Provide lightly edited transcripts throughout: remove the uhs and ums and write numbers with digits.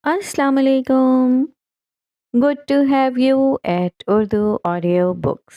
Assalamu alaikum. Good to have you at Urdu Audio Books.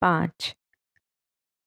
5।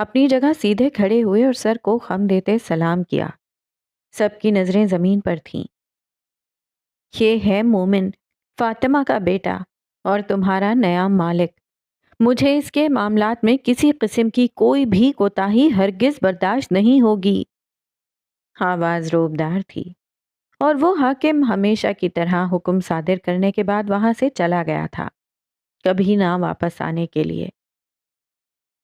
اپنی جگہ سیدھے کھڑے ہوئے اور سر کو خم دیتے سلام کیا۔ سب کی نظریں زمین پر تھیں۔ یہ ہے مومن، فاطمہ کا بیٹا اور تمہارا نیا مالک۔ مجھے اس کے معاملات میں کسی قسم کی کوئی بھی کوتاہی ہرگز برداشت نہیں ہوگی۔ آواز روبدار تھی اور وہ حاکم ہمیشہ کی طرح حکم صادر کرنے کے بعد وہاں سے چلا گیا تھا، کبھی نہ واپس آنے کے لیے۔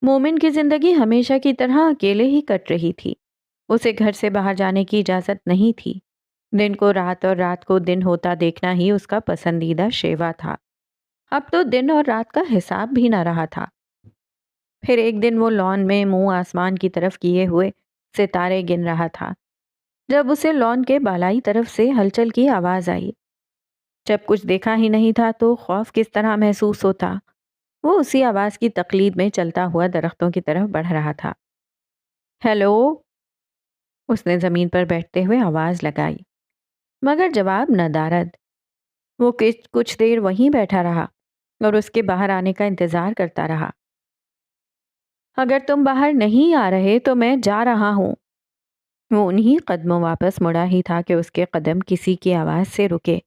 مومن کی زندگی ہمیشہ کی طرح اکیلے ہی کٹ رہی تھی۔ اسے گھر سے باہر جانے کی اجازت نہیں تھی۔ دن کو رات اور رات کو دن ہوتا دیکھنا ہی اس کا پسندیدہ شیوا تھا۔ اب تو دن اور رات کا حساب بھی نہ رہا تھا۔ پھر ایک دن وہ لان میں منہ آسمان کی طرف کیے ہوئے ستارے گن رہا تھا جب اسے لان کے بالائی طرف سے ہلچل کی آواز آئی۔ جب کچھ دیکھا ہی نہیں تھا تو خوف کس طرح محسوس ہوتا۔ وہ اسی آواز کی تقلید میں چلتا ہوا درختوں کی طرف بڑھ رہا تھا۔ ہیلو، اس نے زمین پر بیٹھتے ہوئے آواز لگائی، مگر جواب نہ دارد۔ وہ کچھ دیر وہیں بیٹھا رہا اور اس کے باہر آنے کا انتظار کرتا رہا۔ اگر تم باہر نہیں آ رہے تو میں جا رہا ہوں۔ وہ انہی قدموں واپس مڑا ہی تھا کہ اس کے قدم کسی کی آواز سے رکے۔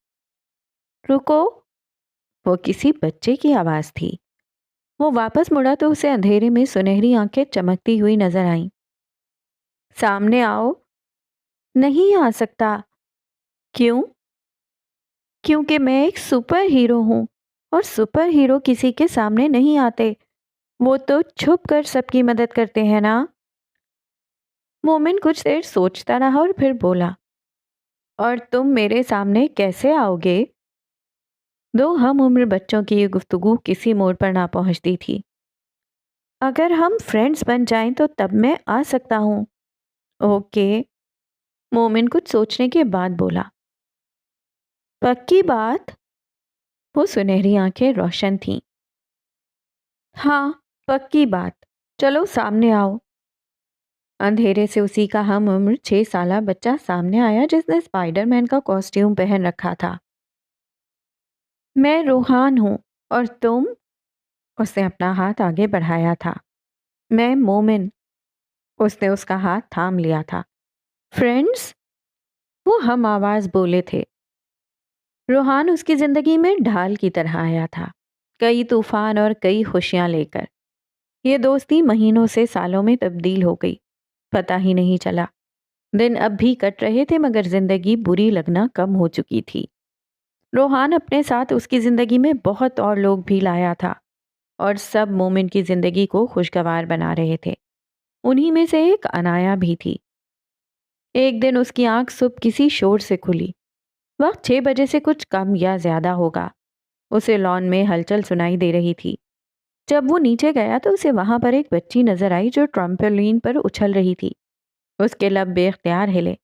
رکو، وہ کسی بچے کی آواز تھی۔ وہ واپس مڑا تو اسے اندھیرے میں سنہری آنکھیں چمکتی ہوئی نظر آئیں۔ سامنے آؤ۔ نہیں آ سکتا۔ کیوں؟ کیونکہ میں ایک سپر ہیرو ہوں اور سپر ہیرو کسی کے سامنے نہیں آتے، وہ تو چھپ کر سب کی مدد کرتے ہیں نا۔ مومن کچھ دیر سوچتا رہا اور پھر بولا، اور تم میرے سامنے کیسے آؤ گے؟ دو ہم عمر بچوں کی یہ گفتگو کسی موڑ پر نہ پہنچتی تھی۔ اگر ہم فرینڈز بن جائیں تو تب میں آ سکتا ہوں۔ اوکے، مومن کچھ سوچنے کے بعد بولا۔ پکی بات؟ وہ سنہری آنکھیں روشن تھیں۔ ہاں، پکی بات، چلو سامنے آؤ۔ اندھیرے سے اسی کا ہم عمر 6 سالہ بچہ سامنے آیا جس نے اسپائڈر مین کا کاسٹیوم پہن رکھا تھا۔ میں روحان ہوں اور تم؟ اس نے اپنا ہاتھ آگے بڑھایا تھا۔ میں مومن۔ اس نے اس کا ہاتھ تھام لیا تھا۔ فرینڈز؟ وہ ہم آواز بولے تھے۔ روحان اس کی زندگی میں ڈھال کی طرح آیا تھا، کئی طوفان اور کئی خوشیاں لے کر۔ یہ دوستی مہینوں سے سالوں میں تبدیل ہو گئی، پتہ ہی نہیں چلا۔ دن اب بھی کٹ رہے تھے مگر زندگی بری لگنا کم ہو چکی تھی۔ روحان اپنے ساتھ اس کی زندگی میں بہت اور لوگ بھی لایا تھا اور سب مومن کی زندگی کو خوشگوار بنا رہے تھے۔ انہی میں سے ایک انایا بھی تھی۔ ایک دن اس کی آنکھ صبح کسی شور سے کھلی۔ وقت 6 بجے سے کچھ کم یا زیادہ ہوگا۔ اسے لان میں ہلچل سنائی دے رہی تھی۔ جب وہ نیچے گیا تو اسے وہاں پر ایک بچی نظر آئی جو ٹرمپولین پر اچھل رہی تھی۔ اس کے لب بے اختیار ہلے۔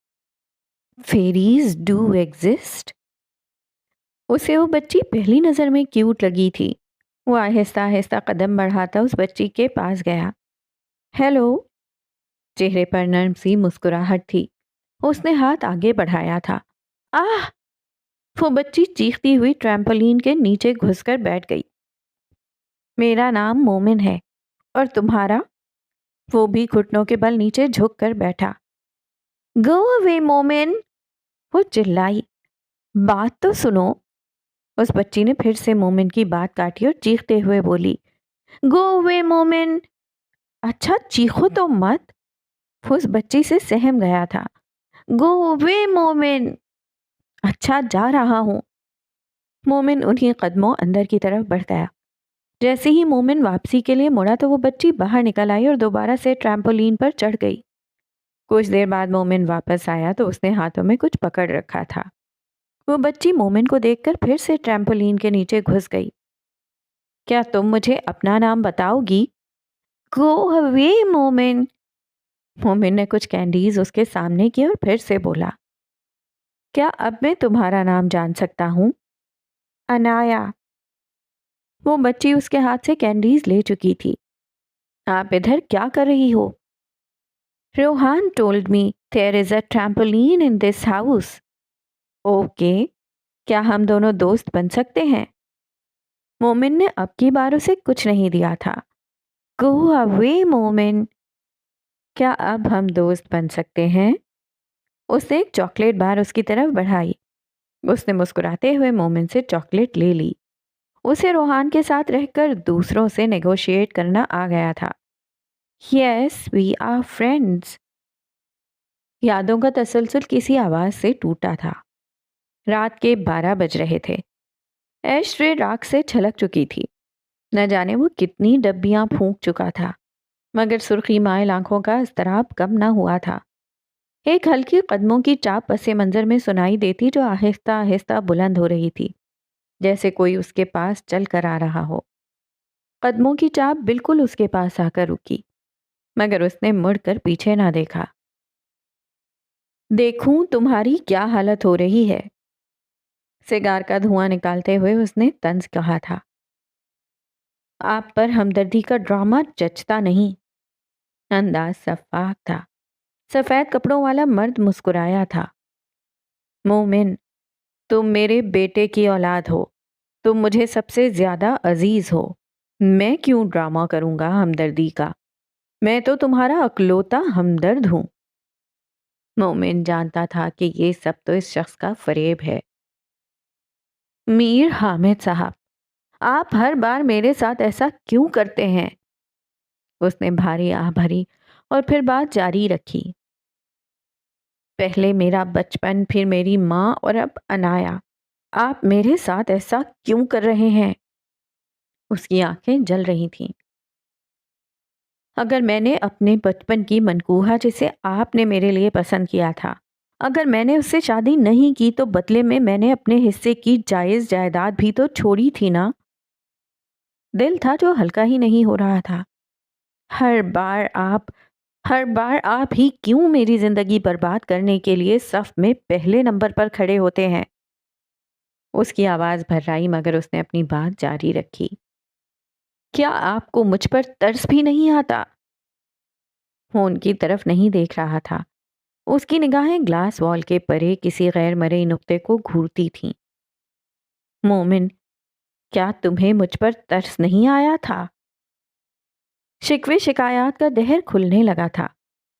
Fairies do exist? اسے وہ بچی پہلی نظر میں کیوٹ لگی تھی۔ وہ آہستہ آہستہ قدم بڑھاتا اس بچی کے پاس گیا۔ ہیلو، چہرے پر نرم سی مسکراہٹ تھی۔ اس نے ہاتھ آگے بڑھایا تھا۔ آہ! وہ بچی چیختی ہوئی ٹرمپولین کے نیچے گھس کر بیٹھ گئی۔ میرا نام مومن ہے، اور تمہارا؟ وہ بھی گھٹنوں کے بل نیچے جھک کر بیٹھا۔ گو اوے مومن! وہ چلائی۔ بات تو سنو! اس بچی نے پھر سے مومن کی بات کاٹی اور چیختے ہوئے بولی، گو اوے مومن! اچھا چیخو تو مت! وہ اس بچی سے سہم گیا تھا۔ گو اوے مومن! اچھا جا رہا ہوں۔ مومن انہی قدموں اندر کی طرف بڑھ گیا۔ جیسے ہی مومن واپسی کے لیے مڑا تو وہ بچی باہر نکل آئی اور دوبارہ سے ٹرمپولین پر چڑھ گئی۔ کچھ دیر بعد مومن واپس آیا تو اس نے ہاتھوں میں کچھ پکڑ رکھا تھا۔ وہ بچی مومن کو دیکھ کر پھر سے ٹرمپولین کے نیچے گھس گئی۔ کیا تم مجھے اپنا نام بتاؤ گی؟ گو اوے مومن! مومن نے کچھ کینڈیز اس کے سامنے کی اور پھر سے بولا، کیا اب میں تمہارا نام جان سکتا ہوں؟ انایا۔ وہ بچی اس کے ہاتھ سے کینڈیز لے چکی تھی۔ آپ ادھر کیا کر رہی ہو؟ روحان told me there is a trampoline in this house. Okay, کیا ہم دونوں دوست بن سکتے ہیں؟ مومن نے اب کی بار اسے کچھ نہیں دیا تھا۔ گو اوے مومن! کیا اب ہم دوست بن سکتے ہیں؟ اس نے ایک چاکلیٹ بار اس کی طرف بڑھائی۔ اس نے مسکراتے ہوئے مومن سے چاکلیٹ لے لی۔ اسے روحان کے ساتھ رہ کر دوسروں سے نیگوشیٹ کرنا آ گیا تھا۔ یس وی آر فرینڈز۔ یادوں کا تسلسل کسی آواز سے ٹوٹا تھا۔ رات کے 12 بج رہے تھے۔ ایش ٹرے راکھ سے چھلک چکی تھی۔ نہ جانے وہ کتنی ڈبیاں پھونک چکا تھا، مگر سرخی مائل آنکھوں کا اضطراب کم نہ ہوا تھا۔ ایک ہلکی قدموں کی چاپ پس منظر میں سنائی دیتی جو آہستہ آہستہ بلند ہو رہی تھی، جیسے کوئی اس کے پاس چل کر آ رہا ہو۔ قدموں کی چاپ بالکل اس کے پاس آ کر رکی، مگر اس نے مڑ کر پیچھے نہ دیکھا۔ دیکھوں تمہاری کیا حالت ہو رہی ہے، سگار کا دھواں نکالتے ہوئے اس نے طنز کہا تھا۔ آپ پر ہمدردی کا ڈرامہ جچتا نہیں۔ انداز شفاف تھا۔ سفید کپڑوں والا مرد مسکرایا تھا۔ مومن، تم میرے بیٹے کی اولاد ہو، تم مجھے سب سے زیادہ عزیز ہو، میں کیوں ڈرامہ کروں گا ہمدردی کا؟ میں تو تمہارا اکلوتا ہمدرد ہوں۔ مومن جانتا تھا کہ یہ سب تو اس شخص کا فریب ہے۔ میر حامد صاحب، آپ ہر بار میرے ساتھ ایسا کیوں کرتے ہیں؟ اس نے بھاری آہ بھری اور پھر بات جاری رکھی۔ پہلے میرا بچپن، پھر میری ماں اور اب انایا، آپ میرے ساتھ ایسا کیوں کر رہے ہیں؟ اس کی آنکھیں جل رہی تھیں۔ اگر میں نے اپنے بچپن کی منکوہا جسے آپ نے میرے لیے پسند کیا تھا، اگر میں نے اس سے شادی نہیں کی تو بدلے میں نے اپنے حصے کی جائز جائیداد بھی تو چھوڑی تھی نا۔ دل تھا جو ہلکا ہی نہیں ہو رہا تھا۔ ہر بار آپ ہی کیوں میری زندگی برباد کرنے کے لیے صف میں پہلے نمبر پر کھڑے ہوتے ہیں؟ اس کی آواز بھرائی مگر اس نے اپنی بات جاری رکھی۔ کیا آپ کو مجھ پر ترس بھی نہیں آتا؟ وہ ان کی طرف نہیں دیکھ رہا تھا۔ اس کی نگاہیں گلاس وال کے پرے کسی غیر مرئی نقطے کو گھورتی تھیں۔ مومن، کیا تمہیں مجھ پر ترس نہیں آیا تھا؟ شکوے شکایات کا دہر کھلنے لگا تھا،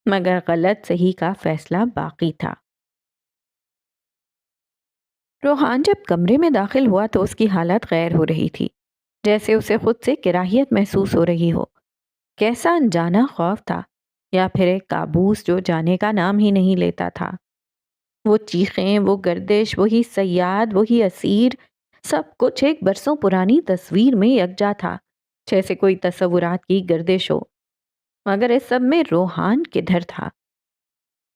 مگر غلط صحیح کا فیصلہ باقی تھا۔ روحان جب کمرے میں داخل ہوا تو اس کی حالت غیر ہو رہی تھی، جیسے اسے خود سے کراہیت محسوس ہو رہی ہو۔ کیسا انجانا خوف تھا، یا پھر ایک کابوس جو جانے کا نام ہی نہیں لیتا تھا۔ وہ چیخیں، وہ گردش، وہی صیاد، وہی اسیر، سب کچھ ایک برسوں پرانی تصویر میں یکجا تھا، جیسے کوئی تصورات کی گردش ہو، مگر اس سب میں روحان کدھر تھا؟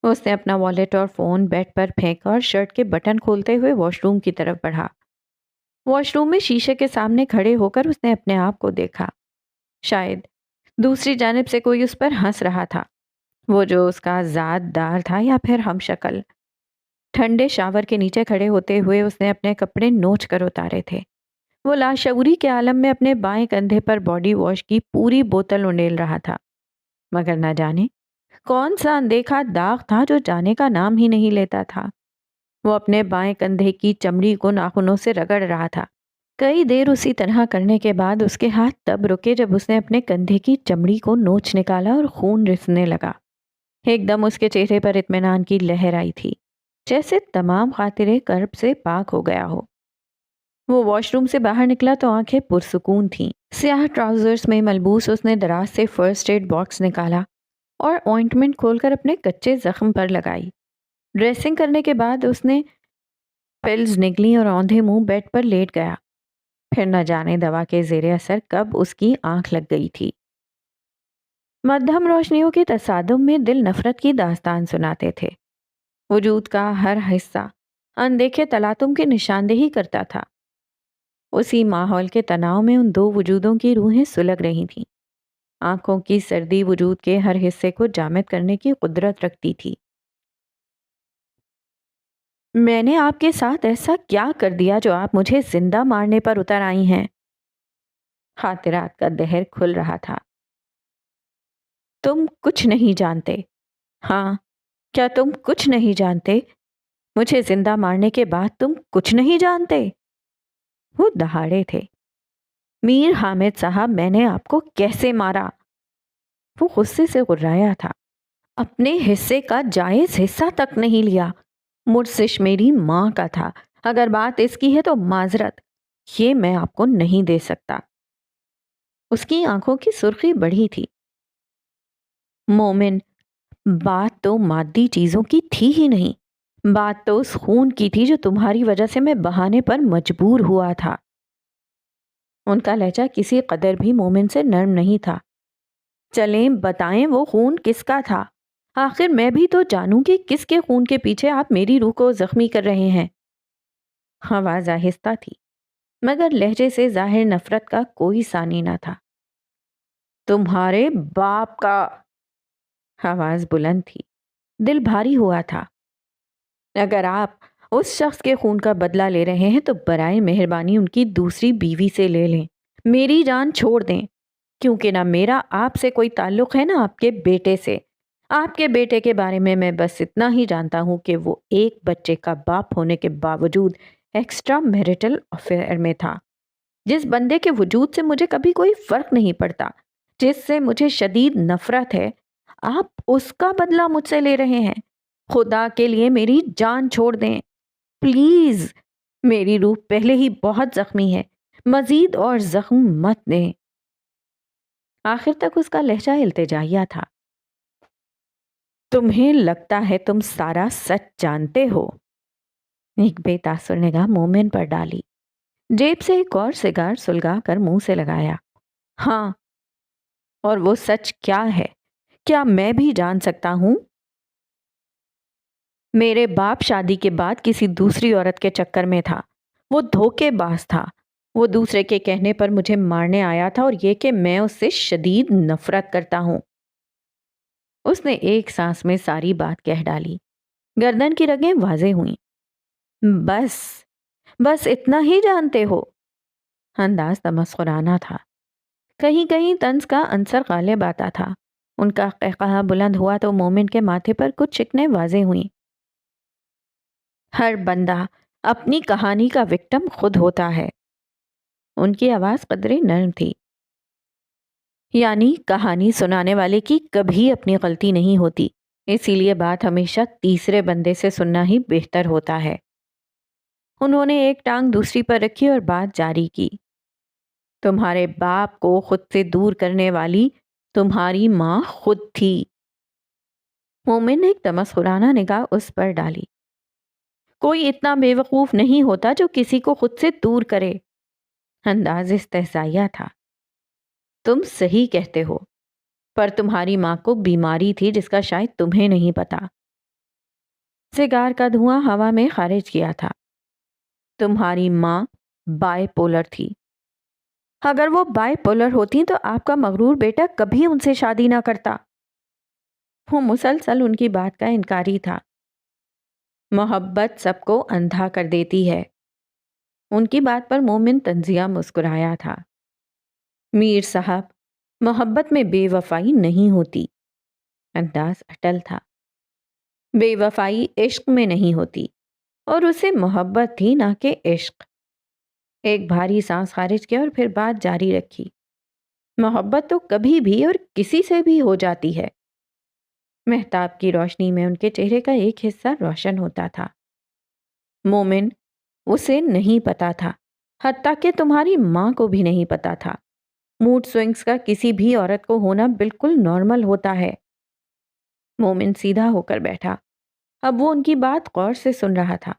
اس نے اپنا والیٹ اور فون بیڈ پر پھینکا اور شرٹ کے بٹن کھولتے ہوئے واش روم کی طرف بڑھا۔ واش روم میں شیشے کے سامنے کھڑے ہو کر اس نے اپنے آپ کو دیکھا۔ شاید دوسری جانب سے کوئی اس پر ہنس رہا تھا، وہ جو اس کا ذات دار تھا یا پھر ہم شکل۔ ٹھنڈے شاور کے نیچے کھڑے ہوتے ہوئے اس نے اپنے کپڑے نوچ کر اتارے تھے۔ وہ لاشعوری کے عالم میں اپنے بائیں کندھے پر باڈی واش کی پوری بوتل انڈیل رہا تھا، مگر نہ جانے کون سا اندیکھا داغ تھا جو جانے کا نام ہی نہیں لیتا تھا۔ وہ اپنے بائیں کندھے کی چمڑی کو ناخنوں سے رگڑ رہا تھا۔ کئی دیر اسی طرح کرنے کے بعد اس کے ہاتھ تب رکے جب اس نے اپنے کندھے کی چمڑی کو نوچ نکالا اور خون رسنے لگا۔ ایک دم اس کے چہرے پر اطمینان کی لہر آئی تھی، جیسے تمام خاطرے کرب سے پاک ہو گیا ہو۔ وہ واش روم سے باہر نکلا تو آنکھیں پرسکون تھیں۔ سیاہ ٹراؤزرز میں ملبوس اس نے دراز سے فرسٹ ایڈ باکس نکالا اور آئنٹمنٹ کھول کر اپنے کچے زخم پر لگائی۔ ڈریسنگ کرنے کے بعد اس نے پلز نگلی اور اوندھے منہ بیڈ پر لیٹ گیا۔ پھر نہ جانے دوا کے زیر اثر کب اس کی آنکھ لگ گئی تھی۔ مدھم روشنیوں کے تصادم میں دل نفرت کی داستان سناتے تھے۔ وجود کا ہر حصہ اندیکھے تلاطم کی نشاندہی کرتا تھا۔ اسی ماحول کے تناؤ میں ان دو وجودوں کی روحیں سلگ رہی تھیں۔ آنکھوں کی سردی وجود کے ہر حصے کو جامد کرنے کی قدرت رکھتی تھی۔ میں نے آپ کے ساتھ ایسا کیا کر دیا جو آپ مجھے زندہ مارنے پر اتر آئی ہیں؟ خاطرات کا دہر کھل رہا تھا۔ تم کچھ نہیں جانتے۔ ہاں، کیا تم کچھ نہیں جانتے؟ مجھے زندہ مارنے کے بعد تم کچھ نہیں جانتے؟ وہ دہاڑے تھے۔ میر حامد صاحب، میں نے آپ کو کیسے مارا؟ وہ غصے سے غرایا تھا۔ اپنے حصے کا جائز حصہ تک نہیں لیا۔ مرسش میری ماں کا تھا، اگر بات اس کی ہے تو معذرت، یہ میں آپ کو نہیں دے سکتا۔ اس کی آنکھوں کی سرخی بڑھی تھی۔ مومن، بات تو مادی چیزوں کی تھی ہی نہیں، بات تو اس خون کی تھی جو تمہاری وجہ سے میں بہانے پر مجبور ہوا تھا۔ ان کا لہجہ کسی قدر بھی مومن سے نرم نہیں تھا۔ چلیں بتائیں وہ خون کس کا تھا؟ آخر میں بھی تو جانوں کہ کس کے خون کے پیچھے آپ میری روح کو زخمی کر رہے ہیں۔ آواز آہستہ تھی، مگر لہجے سے ظاہر نفرت کا کوئی ثانی نہ تھا۔ تمہارے باپ کا۔ آواز بلند تھی، دل بھاری ہوا تھا۔ اگر آپ اس شخص کے خون کا بدلہ لے رہے ہیں تو برائے مہربانی ان کی دوسری بیوی سے لے لیں، میری جان چھوڑ دیں، کیونکہ نہ میرا آپ سے کوئی تعلق ہے نہ آپ کے بیٹے سے۔ آپ کے بیٹے کے بارے میں بس اتنا ہی جانتا ہوں کہ وہ ایک بچے کا باپ ہونے کے باوجود ایکسٹرا میرٹل افیئر میں تھا۔ جس بندے کے وجود سے مجھے کبھی کوئی فرق نہیں پڑتا، جس سے مجھے شدید نفرت ہے، آپ اس کا بدلہ مجھ سے لے رہے ہیں۔ خدا کے لیے میری جان چھوڑ دیں پلیز، میری روح پہلے ہی بہت زخمی ہے، مزید اور زخم مت دیں۔ آخر تک اس کا لہجہ التجائیہ تھا۔ تمہیں لگتا ہے تم سارا سچ جانتے ہو؟ ایک بے تاثر نگاہ مومن پر ڈالی، جیب سے ایک اور سگار سلگا کر منہ سے لگایا۔ ہاں، اور وہ سچ کیا ہے؟ کیا میں بھی جان سکتا ہوں؟ میرے باپ شادی کے بعد کسی دوسری عورت کے چکر میں تھا۔ وہ دھوکے باز تھا۔ وہ دوسرے کے کہنے پر مجھے مارنے آیا تھا، اور یہ کہ میں اس سے شدید نفرت کرتا ہوں۔ اس نے ایک سانس میں ساری بات کہہ ڈالی۔ گردن کی رگیں واضح ہوئیں۔ بس اتنا ہی جانتے ہو؟ انداز تمسخرانہ تھا، کہیں کہیں طنز کا عنصر غالب آتا تھا۔ ان کا قہقہا بلند ہوا تو مومن کے ماتھے پر کچھ شکنیں واضح ہوئیں۔ ہر بندہ اپنی کہانی کا وکٹم خود ہوتا ہے۔ ان کی آواز قدرے نرم تھی۔ یعنی کہانی سنانے والے کی کبھی اپنی غلطی نہیں ہوتی، اسی لیے بات ہمیشہ تیسرے بندے سے سننا ہی بہتر ہوتا ہے۔ انہوں نے ایک ٹانگ دوسری پر رکھی اور بات جاری کی۔ تمہارے باپ کو خود سے دور کرنے والی تمہاری ماں خود تھی۔ مومن نے ایک تمسخرانہ نگاہ اس پر ڈالی۔ کوئی اتنا بے وقوف نہیں ہوتا جو کسی کو خود سے دور کرے۔ انداز استہزائیہ تھا۔ تم صحیح کہتے ہو، پر تمہاری ماں کو بیماری تھی جس کا شاید تمہیں نہیں پتا۔ سگار کا دھواں ہوا میں خارج کیا تھا۔ تمہاری ماں بائی پولر تھی۔ اگر وہ بائی پولر ہوتی تو آپ کا مغرور بیٹا کبھی ان سے شادی نہ کرتا۔ وہ مسلسل ان کی بات کا انکاری تھا۔ محبت سب کو اندھا کر دیتی ہے۔ ان کی بات پر مومن طنزیہ مسکرایا تھا۔ میر صاحب، محبت میں بے وفائی نہیں ہوتی۔ انداز اٹل تھا۔ بے وفائی عشق میں نہیں ہوتی، اور اسے محبت تھی نہ کہ عشق۔ ایک بھاری سانس خارج کیا اور پھر بات جاری رکھی۔ محبت تو کبھی بھی اور کسی سے بھی ہو جاتی ہے۔ مہتاب کی روشنی میں ان کے چہرے کا ایک حصہ روشن ہوتا تھا۔ مومن، اسے نہیں پتا تھا، حتیٰ کہ تمہاری ماں کو بھی نہیں پتا تھا۔ موڈ سوئنگز کا کسی بھی عورت کو ہونا بالکل نارمل ہوتا ہے۔ مومن سیدھا ہو کر بیٹھا۔ اب وہ ان کی بات غور سے سن رہا تھا۔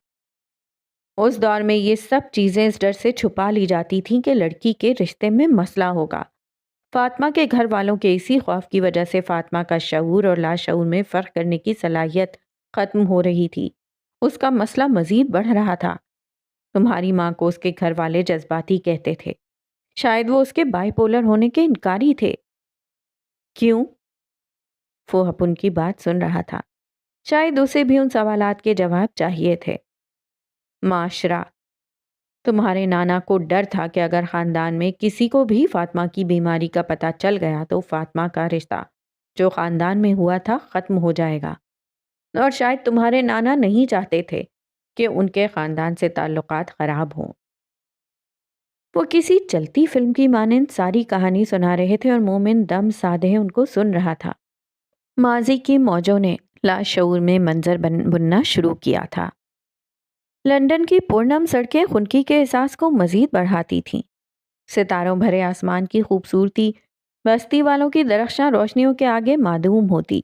اس دور میں یہ سب چیزیں اس ڈر سے چھپا لی جاتی تھیں کہ لڑکی کے رشتے میں مسئلہ ہوگا۔ فاطمہ کے گھر والوں کے اسی خوف کی وجہ سے فاطمہ کا شعور اور لاشعور میں فرق کرنے کی صلاحیت ختم ہو رہی تھی۔ اس کا مسئلہ مزید بڑھ رہا تھا۔ تمہاری ماں کو اس کے گھر والے جذباتی کہتے تھے۔ شاید وہ اس کے بائی پولر ہونے کے انکاری تھے۔ کیوں؟ وہ اب ان کی بات سن رہا تھا۔ شاید اسے بھی ان سوالات کے جواب چاہیے تھے۔ معاشرہ۔ تمہارے نانا کو ڈر تھا کہ اگر خاندان میں کسی کو بھی فاطمہ کی بیماری کا پتہ چل گیا تو فاطمہ کا رشتہ جو خاندان میں ہوا تھا ختم ہو جائے گا، اور شاید تمہارے نانا نہیں چاہتے تھے کہ ان کے خاندان سے تعلقات خراب ہوں۔ وہ کسی چلتی فلم کی مانند ساری کہانی سنا رہے تھے اور مومن دم سادھے ان کو سن رہا تھا۔ ماضی کی موجوں نے لاشعور میں منظر بننا شروع کیا تھا۔ لندن کی پورنم سڑکیں خنکی کے احساس کو مزید بڑھاتی تھیں۔ ستاروں بھرے آسمان کی خوبصورتی بستی والوں کی درخشاں روشنیوں کے آگے معدوم ہوتی،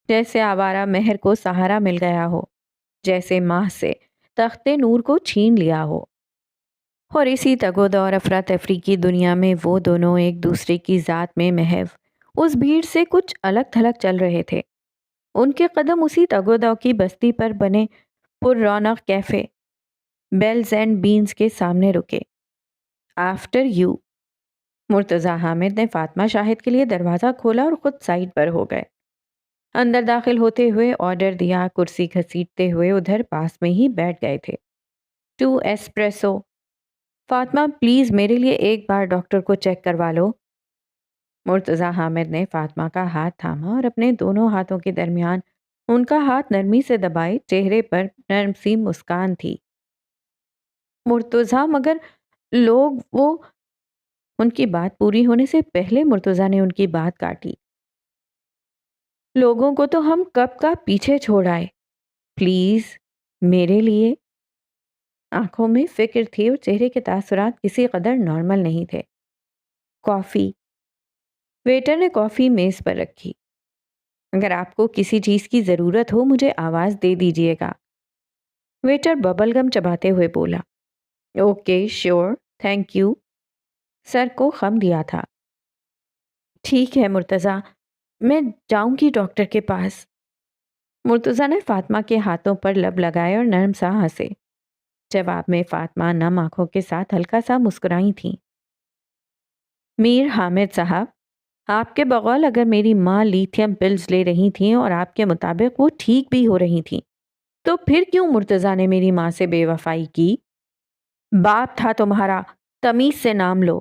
جیسے آوارہ مہر کو سہارا مل گیا ہو، جیسے ماہ سے تخت نور کو چھین لیا ہو۔ اور اسی تگود اور افراتفری کی دنیا میں وہ دونوں ایک دوسرے کی ذات میں محو اس بھیڑ سے کچھ الگ تھلگ چل رہے تھے۔ ان کے قدم اسی تگودو کی بستی پر بنے پر رونق کیفے بیلز اینڈ بینز کے سامنے رکے۔ آفٹر یو، مرتضی حامد نے فاطمہ شاہد کے لیے دروازہ کھولا اور خود سائڈ پر ہو گئے۔ اندر داخل ہوتے ہوئے آرڈر دیا، کرسی گھسیٹتے ہوئے ادھر پاس میں ہی بیٹھ گئے تھے۔ 2 ایسپریسو۔ فاطمہ پلیز میرے لیے ایک بار ڈاکٹر کو چیک کروا لو۔ مرتضی حامد نے فاطمہ کا ہاتھ تھاما اور اپنے دونوں ہاتھوں کے درمیان ان کا ہاتھ نرمی سے دبائے، چہرے پر نرم سی مسکان تھی۔ مرتضی مگر لوگ وہ ان کی بات پوری ہونے سے پہلے مرتضی نے ان کی بات کاٹی۔ لوگوں کو تو ہم کب کا پیچھے چھوڑ آئے، پلیز میرے لیے۔ آنکھوں میں فکر تھی اور چہرے کے تاثرات کسی قدر نارمل نہیں تھے۔ کافی۔ ویٹر نے کافی میز پر رکھی۔ اگر آپ کو کسی چیز کی ضرورت ہو مجھے آواز دے دیجیے گا۔ ویٹر ببل گم چباتے ہوئے بولا، اوکے شیور، تھینک یو۔ سر کو خم دیا تھا۔ ٹھیک ہے مرتضی، میں جاؤں گی ڈاکٹر کے پاس۔ مرتضی نے فاطمہ کے ہاتھوں پر لب لگائے اور نرم سا ہنسے۔ جواب میں فاطمہ نم آنکھوں کے ساتھ ہلکا سا مسکرائی تھیں۔ میر حامد صاحب، آپ کے بقول اگر میری ماں لیتھیم پلز لے رہی تھیں اور آپ کے مطابق وہ ٹھیک بھی ہو رہی تھیں، تو پھر کیوں مرتضی نے میری ماں سے بے وفائی کی؟ باپ تھا تمہارا، تمیز سے نام لو۔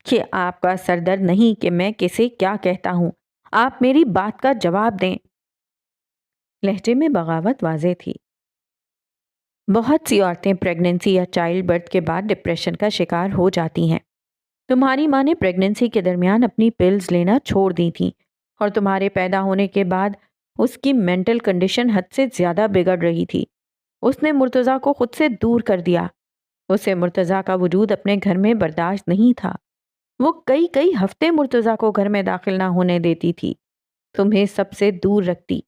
کہ آپ کا سردرد نہیں کہ میں کسے کیا کہتا ہوں، آپ میری بات کا جواب دیں۔ لہجے میں بغاوت واضح تھی۔ بہت سی عورتیں پریگننسی یا چائلڈ برتھ کے بعد ڈپریشن کا شکار ہو جاتی ہیں۔ تمہاری ماں نے پریگننسی کے درمیان اپنی پلز لینا چھوڑ دی تھیں اور تمہارے پیدا ہونے کے بعد اس کی مینٹل کنڈیشن حد سے زیادہ بگڑ رہی تھی۔ اس نے مرتضی کو خود سے دور کر دیا۔ اسے مرتضی کا وجود اپنے گھر میں برداشت نہیں تھا۔ وہ کئی ہفتے مرتضی کو گھر میں داخل نہ ہونے دیتی تھی، تمہیں سب سے دور رکھتی۔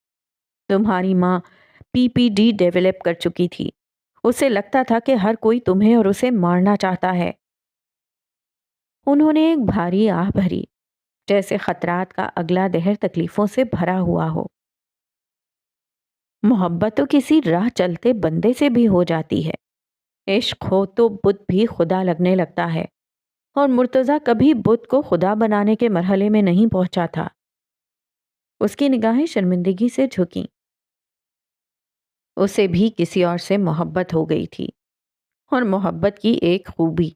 تمہاری ماں PPD ڈیولپ کر چکی تھی۔ اسے لگتا تھا کہ ہر کوئی تمہیں اور اسے مارنا چاہتا ہے۔ انہوں نے ایک بھاری آہ بھری، جیسے خطرات کا اگلا دہر تکلیفوں سے بھرا ہوا ہو۔ محبت تو کسی راہ چلتے بندے سے بھی ہو جاتی ہے۔ عشق ہو تو بت بھی خدا لگنے لگتا ہے، اور مرتضی کبھی بت کو خدا بنانے کے مرحلے میں نہیں پہنچا تھا۔ اس کی نگاہیں شرمندگی سے جھکیں۔ اسے بھی کسی اور سے محبت ہو گئی تھی، اور محبت کی ایک خوبی،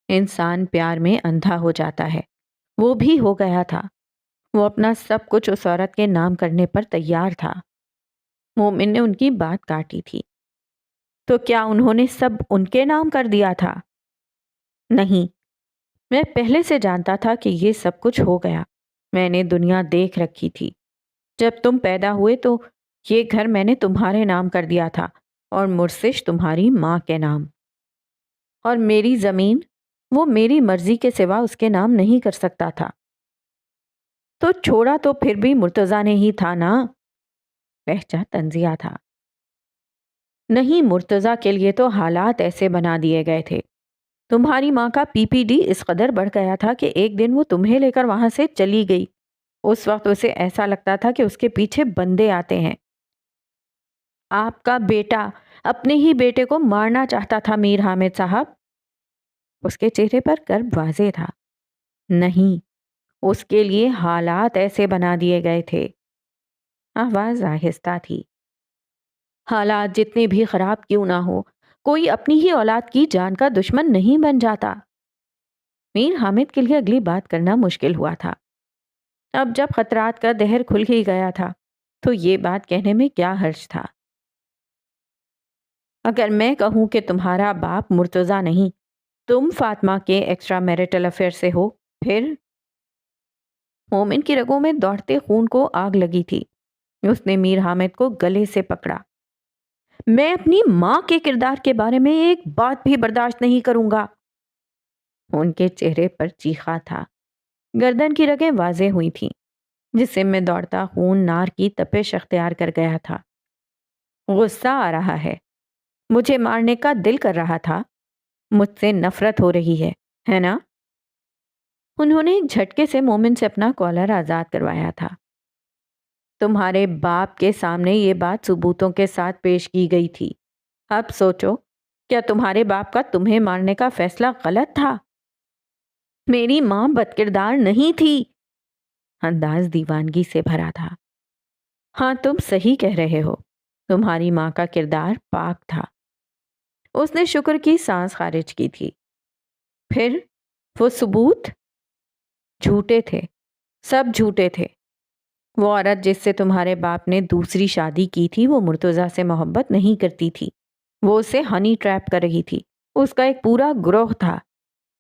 انسان پیار میں اندھا ہو جاتا ہے، وہ بھی ہو گیا تھا۔ وہ اپنا سب کچھ اس عورت کے نام کرنے پر تیار تھا۔ مومن نے ان کی بات کاٹی تھی۔ تو کیا انہوں نے سب ان کے نام کر دیا تھا؟ نہیں، میں پہلے سے جانتا تھا کہ یہ سب کچھ ہو گیا۔ میں نے دنیا دیکھ رکھی تھی۔ جب تم پیدا ہوئے تو یہ گھر میں نے تمہارے نام کر دیا تھا اور مرسش تمہاری ماں کے نام۔ اور میری زمین، وہ میری مرضی کے سوا اس کے نام نہیں کر سکتا تھا۔ تو چھوڑا تو پھر بھی مرتضی نے ہی تھا نا؟ لہجہ تنزیہ تھا۔ نہیں، مرتضی کے لیے تو حالات ایسے بنا دیے گئے تھے۔ تمہاری ماں کا PPD اس قدر بڑھ گیا تھا کہ ایک دن وہ تمہیں لے کر وہاں سے چلی گئی۔ اس وقت اسے ایسا لگتا تھا کہ اس کے پیچھے بندے آتے ہیں۔ آپ کا بیٹا اپنے ہی بیٹے کو مارنا چاہتا تھا میر حامد صاحب۔ اس کے چہرے پر کرب واضح تھا۔ نہیں، اس کے لیے حالات ایسے بنا دیے گئے تھے۔ آواز آہستہ تھی۔ حالات جتنے بھی خراب کیوں نہ ہو، کوئی اپنی ہی اولاد کی جان کا دشمن نہیں بن جاتا۔ میر حامد کے لیے اگلی بات کرنا مشکل ہوا تھا۔ اب جب خطرات کا دہر کھل ہی گیا تھا تو یہ بات کہنے میں کیا حرج تھا؟ اگر میں کہوں کہ تمہارا باپ مرتضی نہیں، تم فاطمہ کے ایکسٹرا میرٹل افیئر سے ہو، پھر مومن کی رگوں میں دوڑتے خون کو آگ لگی تھی۔ اس نے میر حامد کو گلے سے پکڑا۔ میں اپنی ماں کے کردار کے بارے میں ایک بات بھی برداشت نہیں کروں گا۔ ان کے چہرے پر چیخا تھا، گردن کی رگیں واضح ہوئی تھیں، جسم میں دوڑتا خون نار کی تپش اختیار کر گیا تھا۔ غصہ آ رہا ہے، مجھے مارنے کا دل کر رہا تھا، مجھ سے نفرت ہو رہی ہے نا؟ انہوں نے ایک جھٹکے سے مومن سے اپنا کالر آزاد کروایا تھا۔ تمہارے باپ کے سامنے یہ بات ثبوتوں کے ساتھ پیش کی گئی تھی۔ اب سوچو، کیا تمہارے باپ کا تمہیں مارنے کا فیصلہ غلط تھا؟ میری ماں بد کردار نہیں تھی۔ انداز دیوانگی سے بھرا تھا۔ ہاں، تم صحیح کہہ رہے ہو، تمہاری ماں کا کردار پاک تھا۔ اس نے شکر کی سانس خارج کی تھی۔ پھر وہ ثبوت؟ جھوٹے تھے، سب جھوٹے تھے۔ وہ عورت جس سے تمہارے باپ نے دوسری شادی کی تھی، وہ مرتضیٰ سے محبت نہیں کرتی تھی، وہ اسے ہنی ٹریپ کر رہی تھی۔ اس کا ایک پورا گروہ تھا،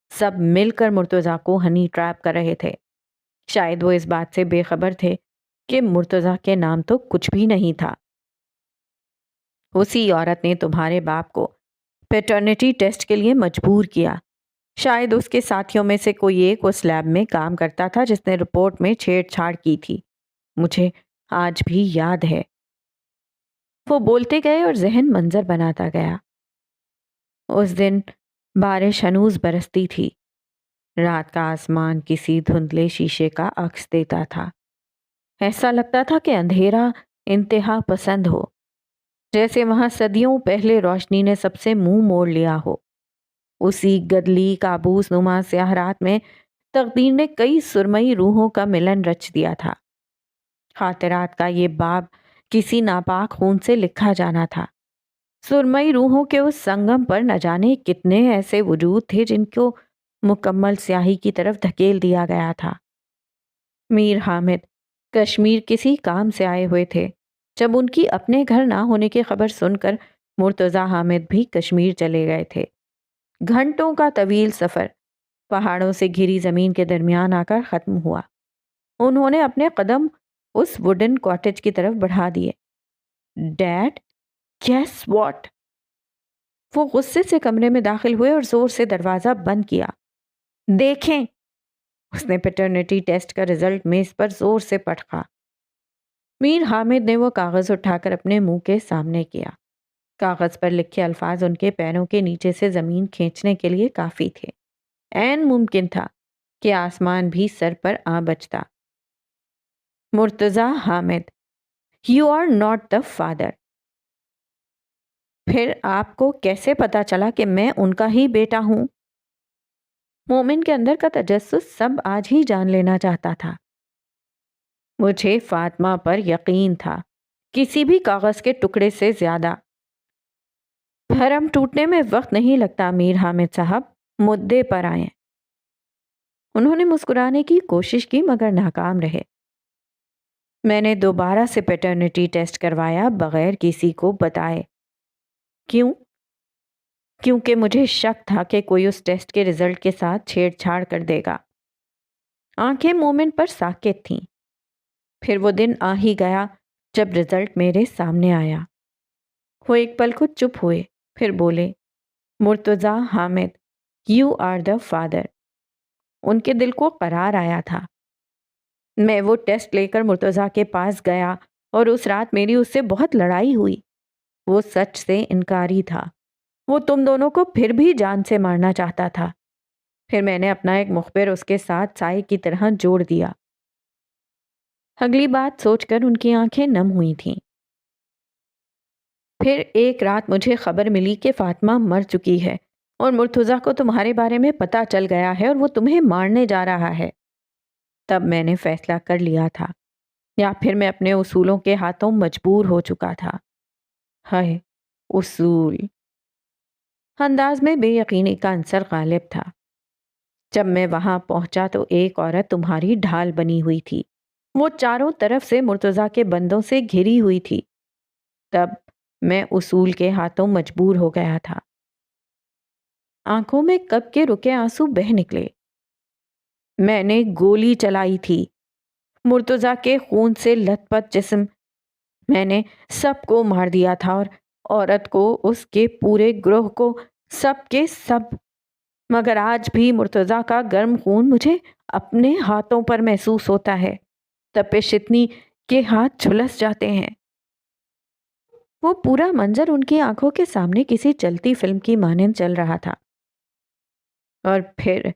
سب مل کر مرتضیٰ کو ہنی ٹریپ کر رہے تھے۔ شاید وہ اس بات سے بے خبر تھے کہ مرتضیٰ کے نام تو کچھ بھی نہیں تھا۔ اسی عورت نے تمہارے باپ کو پیٹرنٹی ٹیسٹ کے لیے مجبور کیا۔ شاید اس کے ساتھیوں میں سے کوئی ایک اس لیب میں کام کرتا تھا جس نے رپورٹ میں چھیڑ چھاڑ کی تھی۔ مجھے آج بھی یاد ہے۔ وہ بولتے گئے اور ذہن منظر بناتا گیا۔ اس دن بارش ہنوز برستی تھی۔ رات کا آسمان کسی دھندلے شیشے کا عکس دیتا تھا۔ ایسا لگتا تھا کہ اندھیرا انتہا پسند ہو، جیسے وہاں صدیوں پہلے روشنی نے سب سے منہ موڑ لیا ہو۔ اسی گدلی کابوس نما سیاہ رات میں تقدیر نے کئی سرمئی روحوں کا ملن رچ دیا تھا۔ خاطرات کا یہ باب کسی ناپاک خون سے لکھا جانا تھا۔ سرمئی روحوں کے اس سنگم پر نہ جانے کتنے ایسے وجود تھے جن کو مکمل سیاہی کی طرف دھکیل دیا گیا تھا۔ میر حامد کشمیر کسی کام سے آئے ہوئے تھے۔ جب ان کی اپنے گھر نہ ہونے کی خبر سن کر مرتضیٰ حامد بھی کشمیر چلے گئے تھے۔ گھنٹوں کا طویل سفر پہاڑوں سے گھری زمین کے درمیان آ کر ختم ہوا۔ انہوں نے اپنے قدم اس ووڈن کاٹیج کی طرف بڑھا دیے۔ Dad, guess what? وہ غصے سے کمرے میں داخل ہوئے اور زور سے دروازہ بند کیا۔ دیکھیں، اس نے پیٹرنٹی ٹیسٹ کا رزلٹ میز پر زور سے پٹخا۔ میر حامد نے وہ کاغذ اٹھا کر اپنے منہ کے سامنے کیا۔ کاغذ پر لکھے الفاظ ان کے پیروں کے نیچے سے زمین کھینچنے کے لیے کافی تھے۔ عین ممکن تھا کہ آسمان بھی سر پر آ بجتا۔ Murtaza Hamid, you are not the father. پھر آپ کو کیسے پتا چلا کہ میں ان کا ہی بیٹا ہوں؟ مومن کے اندر کا تجسس سب آج ہی جان لینا چاہتا تھا۔ مجھے فاطمہ پر یقین تھا، کسی بھی کاغذ کے ٹکڑے سے زیادہ۔ بھرم ٹوٹنے میں وقت نہیں لگتا میر حامد صاحب، مدعے پر آئیں۔ انہوں نے مسکرانے کی کوشش کی مگر ناکام رہے۔ میں نے دوبارہ سے پیٹرنٹی ٹیسٹ کروایا بغیر کسی کو بتائے۔ کیوں؟ کیونکہ مجھے شک تھا کہ کوئی اس ٹیسٹ کے رزلٹ کے ساتھ چھیڑ چھاڑ کر دے گا۔ آنکھیں مومن پر ساکت تھیں۔ پھر وہ دن آ ہی گیا جب رزلٹ میرے سامنے آیا۔ وہ ایک پل کو چپ ہوئے، پھر بولے، Murtaza Hamid, you are the father. ان کے دل کو قرار آیا تھا۔ میں وہ ٹیسٹ لے کر مرتضیٰ کے پاس گیا اور اس رات میری اس سے بہت لڑائی ہوئی۔ وہ سچ سے انکاری تھا۔ وہ تم دونوں کو پھر بھی جان سے مارنا چاہتا تھا۔ پھر میں نے اپنا ایک مخبر اس کے ساتھ سائے کی طرح جوڑ دیا۔ اگلی بات سوچ کر ان کی آنکھیں نم ہوئی تھیں۔ پھر ایک رات مجھے خبر ملی کہ فاطمہ مر چکی ہے اور مرتضیٰ کو تمہارے بارے میں پتہ چل گیا ہے اور وہ تمہیں مارنے جا رہا ہے۔ تب میں نے فیصلہ کر لیا تھا، یا پھر میں اپنے اصولوں کے ہاتھوں مجبور ہو چکا تھا۔ ہائے اصول! انداز میں بے یقینی کا عنصر غالب تھا۔ جب میں وہاں پہنچا تو ایک عورت تمہاری ڈھال بنی ہوئی تھی۔ وہ چاروں طرف سے مرتضیٰ کے بندوں سے گھری ہوئی تھی۔ تب میں اصول کے ہاتھوں مجبور ہو گیا تھا۔ آنکھوں میں کب کے رکے آنسو بہہ نکلے۔ میں نے گولی چلائی تھی، مرتضیٰ کے خون سے لت پت جسم، میں نے سب کو مار دیا تھا، اور عورت کو، اس کے پورے گروہ کو، سب کے سب۔ مگر آج بھی مرتضیٰ کا گرم خون مجھے اپنے ہاتھوں پر محسوس ہوتا ہے، تپش اتنی کہ ہاتھ جھلس جاتے ہیں۔ وہ پورا منظر ان کی آنکھوں کے سامنے کسی چلتی فلم کی مانند چل رہا تھا۔ اور پھر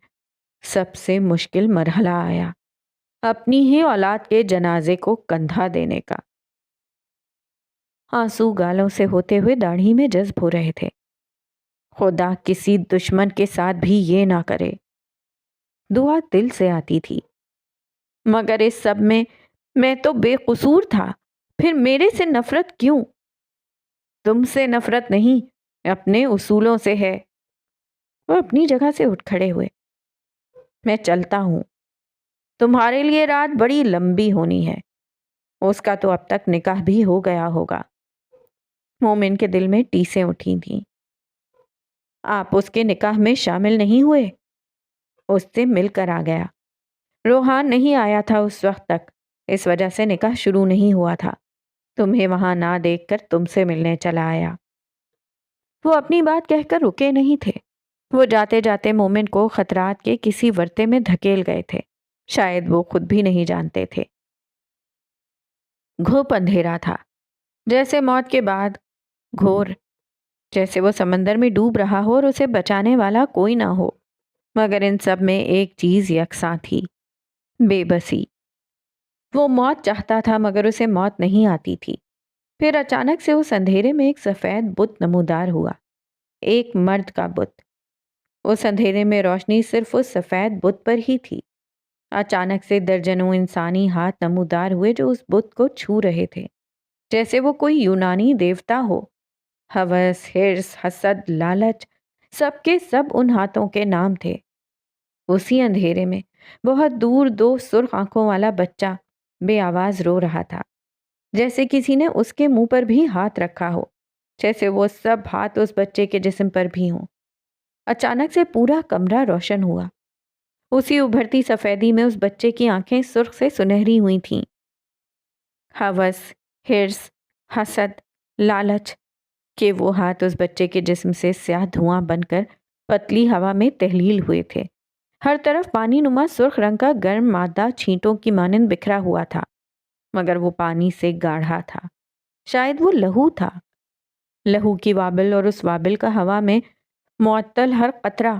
سب سے مشکل مرحلہ آیا، اپنی ہی اولاد کے جنازے کو کندھا دینے کا۔ آنسو گالوں سے ہوتے ہوئے داڑھی میں جذب ہو رہے تھے۔ خدا کسی دشمن کے ساتھ بھی یہ نہ کرے، دعا دل سے آتی تھی۔ مگر اس سب میں تو بے قصور تھا، پھر میرے سے نفرت کیوں؟ تم سے نفرت نہیں، اپنے اصولوں سے ہے۔ وہ اپنی جگہ سے اٹھ کھڑے ہوئے۔ میں چلتا ہوں، تمہارے لیے رات بڑی لمبی ہونی ہے۔ اس کا تو اب تک نکاح بھی ہو گیا ہوگا۔ مومن کے دل میں ٹیسیں اٹھی تھیں۔ آپ اس کے نکاح میں شامل نہیں ہوئے؟ اس سے مل کر آ گیا۔ روحان نہیں آیا تھا اس وقت تک، اس وجہ سے نکاح شروع نہیں ہوا تھا۔ تمہیں وہاں نہ دیکھ کر تم سے ملنے چلا آیا۔ وہ اپنی بات کہہ کر رکے نہیں تھے۔ وہ جاتے جاتے مومن کو خطرات کے کسی ورطے میں دھکیل گئے تھے، شاید وہ خود بھی نہیں جانتے تھے۔ گھوپ اندھیرا تھا، جیسے موت کے بعد گھور، جیسے وہ سمندر میں ڈوب رہا ہو اور اسے بچانے والا کوئی نہ ہو۔ مگر ان سب میں ایک چیز یکساں تھی، بے بسی۔ وہ موت چاہتا تھا مگر اسے موت نہیں آتی تھی۔ پھر اچانک سے اس اندھیرے میں ایک سفید بت نمودار ہوا، ایک مرد کا بت۔ اس اندھیرے میں روشنی صرف اس سفید بت پر ہی تھی۔ اچانک سے درجنوں انسانی ہاتھ نمودار ہوئے جو اس بت کو چھو رہے تھے، جیسے وہ کوئی یونانی دیوتا ہو۔ ہوس، ہرس، حسد، لالچ، سب کے سب ان ہاتھوں کے نام تھے۔ اسی اندھیرے میں بہت دور دو سرخ آنکھوں والا بچہ بے آواز رو رہا تھا، جیسے کسی نے اس کے منہ پر بھی ہاتھ رکھا ہو، جیسے وہ سب ہاتھ اس بچے کے جسم پر بھی ہوں۔ اچانک سے پورا کمرہ روشن ہوا۔ اسی ابھرتی سفیدی میں اس بچے کی آنکھیں سرخ سے سنہری ہوئی تھیں۔ ہوس، ہرس، حسد، لالچ کہ وہ ہاتھ اس بچے کے جسم سے سیاہ دھواں بن کر پتلی ہوا میں تحلیل ہوئے تھے۔ ہر طرف پانی نما سرخ رنگ کا گرم مادہ چھینٹوں کی مانند بکھرا ہوا تھا، مگر وہ پانی سے گاڑھا تھا، شاید وہ لہو تھا، لہو کی وابل، اور اس وابل کا ہوا میں معطل ہر قطرہ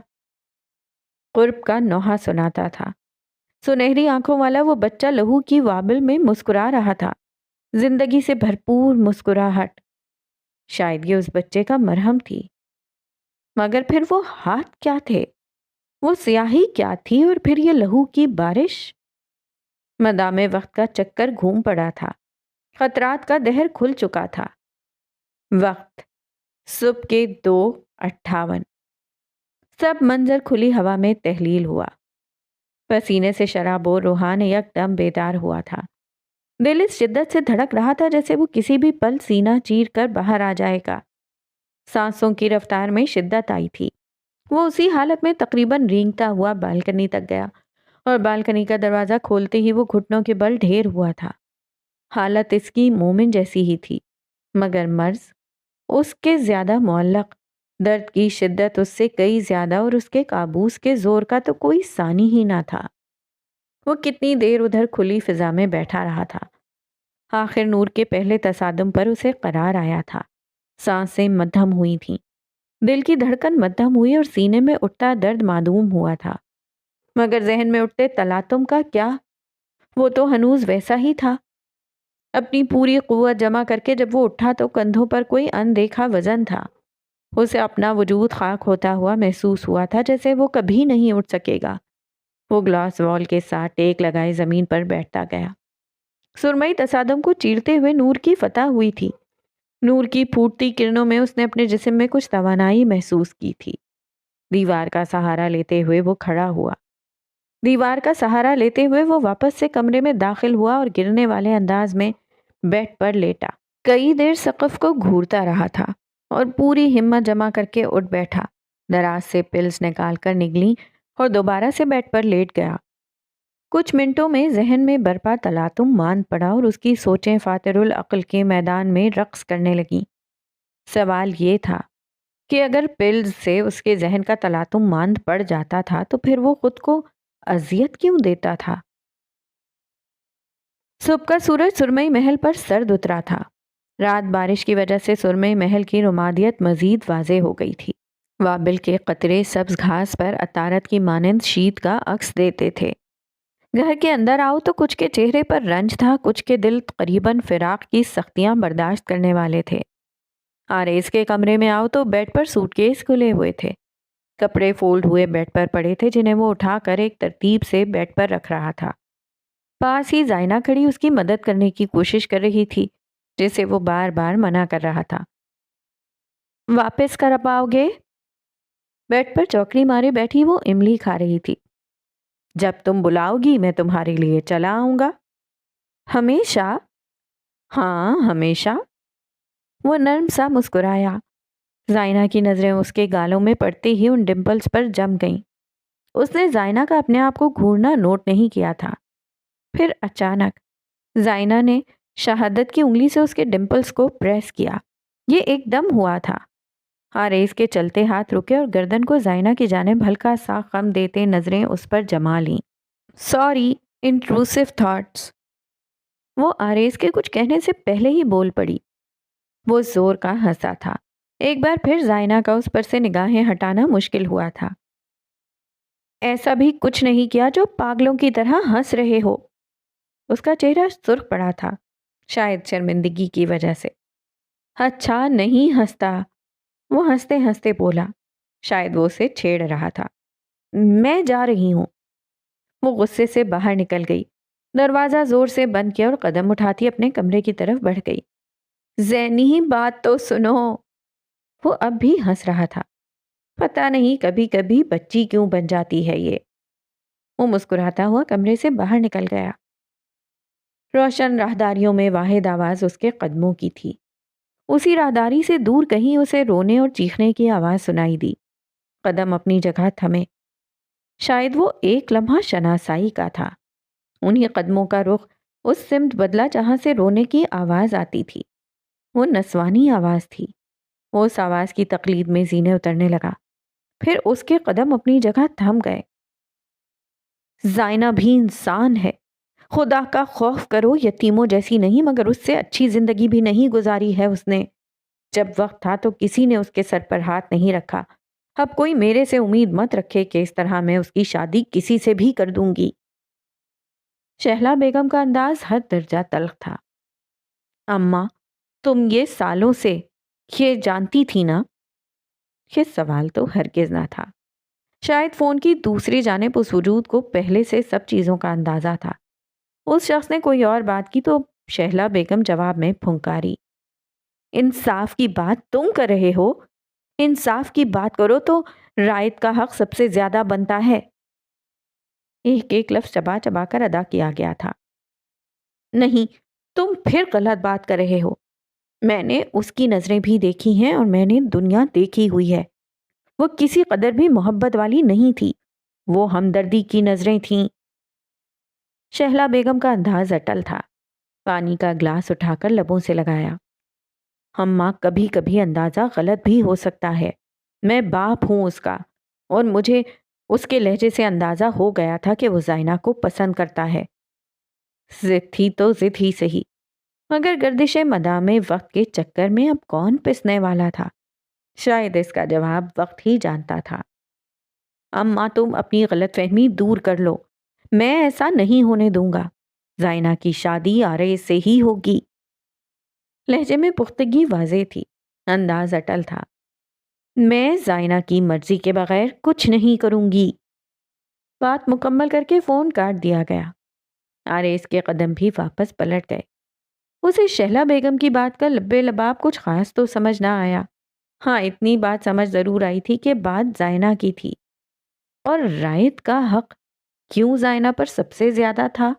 قرب کا نوحہ سناتا تھا۔ سنہری آنکھوں والا وہ بچہ لہو کی وابل میں مسکرا رہا تھا، زندگی سے بھرپور مسکراہٹ۔ شاید یہ اس بچے کا مرہم تھی۔ مگر پھر وہ ہاتھ کیا تھے؟ وہ سیاہی کیا تھی؟ اور پھر یہ لہو کی بارش؟ مدام وقت کا چکر گھوم پڑا تھا، خطرات کا دہر کھل چکا تھا۔ وقت صبح کے 2:58۔ سب منظر کھلی ہوا میں تحلیل ہوا۔ پسینے سے شرابور روحان یک دم بیدار ہوا تھا۔ دل اس شدت سے دھڑک رہا تھا جیسے وہ کسی بھی پل سینہ چیر کر باہر آ جائے گا۔ سانسوں کی رفتار میں شدت آئی تھی۔ وہ اسی حالت میں تقریباً رینگتا ہوا بالکنی تک گیا، اور بالکنی کا دروازہ کھولتے ہی وہ گھٹنوں کے بل ڈھیر ہوا تھا۔ حالت اس کی مومن جیسی ہی تھی، مگر مرض اس کے زیادہ معلق، درد کی شدت اس سے کئی زیادہ، اور اس کے کابوس کے زور کا تو کوئی ثانی ہی نہ تھا۔ وہ کتنی دیر ادھر کھلی فضا میں بیٹھا رہا تھا۔ آخر نور کے پہلے تصادم پر اسے قرار آیا تھا۔ سانسیں مدھم ہوئی تھیں، دل کی دھڑکن مدھم ہوئی، اور سینے میں اٹھتا درد معدوم ہوا تھا۔ مگر ذہن میں اٹھتے تلاطم کا کیا؟ وہ تو ہنوز ویسا ہی تھا۔ اپنی پوری قوت جمع کر کے جب وہ اٹھا تو کندھوں پر کوئی اندیکھا وزن تھا۔ اسے اپنا وجود خاک ہوتا ہوا محسوس ہوا تھا، جیسے وہ کبھی نہیں اٹھ سکے گا۔ وہ گلاس وال کے ساتھ ٹیک لگائے زمین پر بیٹھتا گیا۔ سرمئی تصادم کو چیرتے ہوئے نور کی فتح ہوئی تھی۔ نور کی پھوٹتی کرنوں میں اس نے اپنے جسم میں کچھ توانائی محسوس کی تھی۔ دیوار کا سہارا لیتے ہوئے وہ کھڑا ہوا۔ دیوار کا سہارا لیتے ہوئے وہ واپس سے کمرے میں داخل ہوا اور گرنے والے انداز میں بیڈ پر لیٹا۔ کئی دیر سقف کو گھورتا رہا تھا اور پوری ہمت جمع کر کے اٹھ بیٹھا۔ دراز سے پلس نکال کر نگلی اور دوبارہ سے بیڈ پر لیٹ گیا۔ کچھ منٹوں میں ذہن میں برپا تلاطم ماند پڑا اور اس کی سوچیں فاتر العقل کے میدان میں رقص کرنے لگیں۔ سوال یہ تھا کہ اگر پلز سے اس کے ذہن کا تلاطم ماند پڑ جاتا تھا تو پھر وہ خود کو اذیت کیوں دیتا تھا؟ صبح کا سورج سرمئی محل پر سرد اترا تھا۔ رات بارش کی وجہ سے سرمئی محل کی رمادیت مزید واضح ہو گئی تھی۔ وابل کے قطرے سبز گھاس پر عطارد کی مانند شیت کا عکس دیتے تھے۔ گھر کے اندر آؤ تو کچھ کے چہرے پر رنج تھا، کچھ کے دل قریباً فراق کی سختیاں برداشت کرنے والے تھے۔ آریز کے کمرے میں آؤ تو بیڈ پر سوٹ کیس کھلے ہوئے تھے۔ کپڑے فولڈ ہوئے بیڈ پر پڑے تھے جنہیں وہ اٹھا کر ایک ترتیب سے بیڈ پر رکھ رہا تھا۔ پاس ہی زائنہ کھڑی اس کی مدد کرنے کی کوشش کر رہی تھی، جسے وہ بار بار منع کر رہا تھا۔ واپس کر پاؤ گے؟ بیڈ پر چوکڑی مارے بیٹھی وہ املی کھا رہی تھی۔ جب تم بلاؤ گی میں تمہارے لیے چلا آؤں گا۔ ہمیشہ؟ ہاں ہمیشہ۔ وہ نرم سا مسکرایا۔ زائنہ کی نظریں اس کے گالوں میں پڑتے ہی ان ڈمپلز پر جم گئیں۔ اس نے زائنہ کا اپنے آپ کو گھورنا نوٹ نہیں کیا تھا۔ پھر اچانک زائنہ نے شہادت کی انگلی سے اس کے ڈمپلز کو پریس کیا۔ یہ ایک دم ہوا تھا۔ حارث کے چلتے ہاتھ رکے اور گردن کو زائنہ کی جانب ہلکا سا خم دیتے نظریں اس پر جما لیں۔ Sorry, intrusive thoughts. وہ حارث کے کچھ کہنے سے پہلے ہی بول پڑی۔ وہ زور کا ہنسا تھا۔ ایک بار پھر زائنہ کا اس پر سے نگاہیں ہٹانا مشکل ہوا تھا۔ ایسا بھی کچھ نہیں کیا جو پاگلوں کی طرح ہنس رہے ہو۔ اس کا چہرہ سرخ پڑا تھا، شاید شرمندگی کی وجہ سے۔ اچھا نہیں ہنستا، وہ ہنستے ہنستے بولا، شاید وہ اسے چھیڑ رہا تھا۔ میں جا رہی ہوں۔ وہ غصے سے باہر نکل گئی، دروازہ زور سے بند کیا اور قدم اٹھاتی اپنے کمرے کی طرف بڑھ گئی۔ زینی بات تو سنو۔ وہ اب بھی ہنس رہا تھا۔ پتہ نہیں کبھی کبھی بچی کیوں بن جاتی ہے یہ۔ وہ مسکراتا ہوا کمرے سے باہر نکل گیا۔ روشن راہداریوں میں واحد آواز اس کے قدموں کی تھی۔ اسی راہداری سے دور کہیں اسے رونے اور چیخنے کی آواز سنائی دی۔ قدم اپنی جگہ تھمے۔ شاید وہ ایک لمحہ شناسائی کا تھا۔ انہی قدموں کا رخ اس سمت بدلا جہاں سے رونے کی آواز آتی تھی۔ وہ نسوانی آواز تھی۔ وہ اس آواز کی تقلید میں زینے اترنے لگا۔ پھر اس کے قدم اپنی جگہ تھم گئے۔ زائنہ بھی انسان ہے۔ خدا کا خوف کرو، یتیموں جیسی نہیں، مگر اس سے اچھی زندگی بھی نہیں گزاری ہے اس نے۔ جب وقت تھا تو کسی نے اس کے سر پر ہاتھ نہیں رکھا۔ اب کوئی میرے سے امید مت رکھے کہ اس طرح میں اس کی شادی کسی سے بھی کر دوں گی۔ شہلا بیگم کا انداز حد درجہ تلخ تھا۔ اماں، تم یہ سالوں سے یہ جانتی تھی نا؟ یہ سوال تو ہرگز نہ تھا۔ شاید فون کی دوسری جانب اس وجود کو پہلے سے سب چیزوں کا اندازہ تھا۔ اس شخص نے کوئی اور بات کی تو شہلا بیگم جواب میں پھنکاری۔ انصاف کی بات تم کر رہے ہو؟ انصاف کی بات کرو تو رائت کا حق سب سے زیادہ بنتا ہے۔ ایک ایک لفظ چبا چبا کر ادا کیا گیا تھا۔ نہیں، تم پھر غلط بات کر رہے ہو۔ میں نے اس کی نظریں بھی دیکھی ہیں اور میں نے دنیا دیکھی ہوئی ہے۔ وہ کسی قدر بھی محبت والی نہیں تھی، وہ ہمدردی کی نظریں تھیں۔ شہلا بیگم کا انداز اٹل تھا۔ پانی کا گلاس اٹھا کر لبوں سے لگایا۔ اماں، کبھی کبھی اندازہ غلط بھی ہو سکتا ہے۔ میں باپ ہوں اس کا، اور مجھے اس کے لہجے سے اندازہ ہو گیا تھا کہ وہ زائنہ کو پسند کرتا ہے۔ ضد تھی تو ضد ہی سہی، مگر گردش مدام وقت کے چکر میں اب کون پسنے والا تھا؟ شاید اس کا جواب وقت ہی جانتا تھا۔ اماں، تم اپنی غلط فہمی دور کر لو۔ میں ایسا نہیں ہونے دوں گا۔ زائنہ کی شادی آرے سے ہی ہوگی۔ لہجے میں پختگی واضح تھی، انداز اٹل تھا۔ میں زائنہ کی مرضی کے بغیر کچھ نہیں کروں گی۔ بات مکمل کر کے فون کاٹ دیا گیا۔ آریز کے قدم بھی واپس پلٹ گئے۔ اسے شہلا بیگم کی بات کا لبے لباب کچھ خاص تو سمجھ نہ آیا۔ ہاں، اتنی بات سمجھ ضرور آئی تھی کہ بات زائنہ کی تھی، اور رائت کا حق کیوں زائنہ پر سب سے زیادہ تھا؟